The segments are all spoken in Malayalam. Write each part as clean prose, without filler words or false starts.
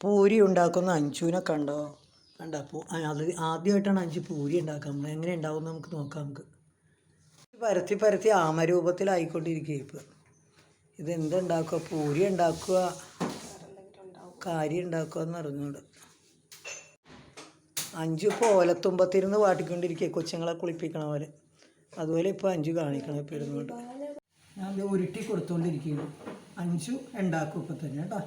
പൂരി ഉണ്ടാക്കുന്ന അഞ്ചുവിനെ കണ്ടോ? കണ്ട അത് ആദ്യമായിട്ടാണ് അഞ്ച് പൂരി ഉണ്ടാക്കാൻ പോകുന്നത്. എങ്ങനെ ഉണ്ടാവും നമുക്ക് നോക്കാം. നമുക്ക് പരത്തി പരത്തി ആമരൂപത്തിലായിക്കൊണ്ടിരിക്കുക. ഇപ്പം ഇതെന്തുണ്ടാക്കുക? പൂരി ഉണ്ടാക്കുക, കാര്യം ഉണ്ടാക്കുക എന്ന് അറിഞ്ഞൂട്. അഞ്ചു ഇപ്പോൾ ഓലത്തുമ്പത്തിരുന്ന് വാട്ടിക്കൊണ്ടിരിക്കുക, കൊച്ചുങ്ങളെ കുളിപ്പിക്കണ പോലെ. അതുപോലെ ഇപ്പോൾ അഞ്ചു കാണിക്കണം. ഇപ്പോൾ ഇരുന്നുകൊണ്ട് ഞാൻ അത് ഉരുട്ടി കൊടുത്തുകൊണ്ടിരിക്കുകയാണ്. അഞ്ചു ഉണ്ടാക്കും ഇപ്പം തന്നെ കേട്ടോ.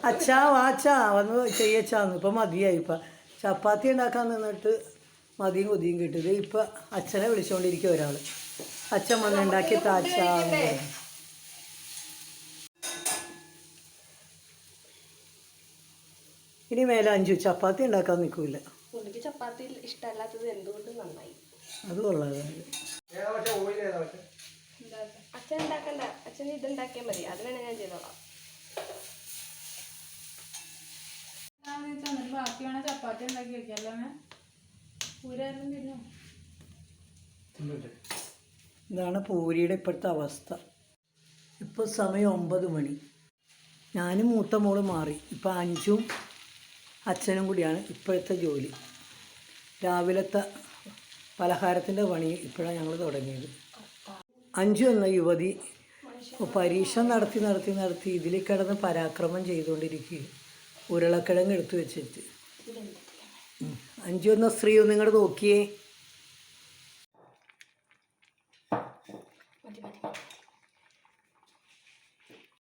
അച്ഛാ വാച്ചാ വന്ന് ചെയ്യച്ചാന്ന്. ഇപ്പം മതിയായി. ഇപ്പം ചപ്പാത്തി ഉണ്ടാക്കാൻ നിന്നിട്ട് മതിയും കൊതിയും കിട്ടിയത്. ഇപ്പം അച്ഛനെ വിളിച്ചുകൊണ്ടിരിക്കുക ഒരാൾ. അച്ഛൻ വന്നുണ്ടാക്കി താച്ചാ. ഇനി മേലെ അഞ്ചു ചപ്പാത്തി ഉണ്ടാക്കാൻ നിൽക്കൂല. ചപ്പാത്തി ഇഷ്ടമല്ലാത്തത് എന്തുകൊണ്ട് നന്നായി. അത് കൊള്ളാതെ അച്ഛൻ ഉണ്ടാക്കണ്ട, അച്ഛൻ ഇതുണ്ടാക്കിയാൽ മതി. അത് വേണേ ഞാൻ ചെയ്തോളാം. ബാക്കി വേണേ ചപ്പാത്തി ഉണ്ടാക്കി വെക്കല്ലോ. ഇതാണ് പൂരിയുടെ ഇപ്പോഴത്തെ അവസ്ഥ. ഇപ്പോൾ സമയം 9 മണി. ഞാനും മൂത്ത മോള് മാറി. ഇപ്പം അഞ്ചും അച്ഛനും കൂടിയാണ് ഇപ്പോഴത്തെ ജോലി. രാവിലത്തെ പലഹാരത്തിൻ്റെ പണി ഇപ്പോഴാണ് ഞങ്ങൾ തുടങ്ങിയത്. അഞ്ചു എന്ന യുവതി പരീക്ഷ നടത്തി ഇതിൽ കിടന്ന് പരാക്രമം ചെയ്തുകൊണ്ടിരിക്കുകയും ഉരുളക്കിഴങ്ങ് എടുത്തു വെച്ചിട്ട്. അഞ്ചു എന്ന സ്ത്രീ ഒന്നിങ്ങോട്ട് നോക്കിയേ.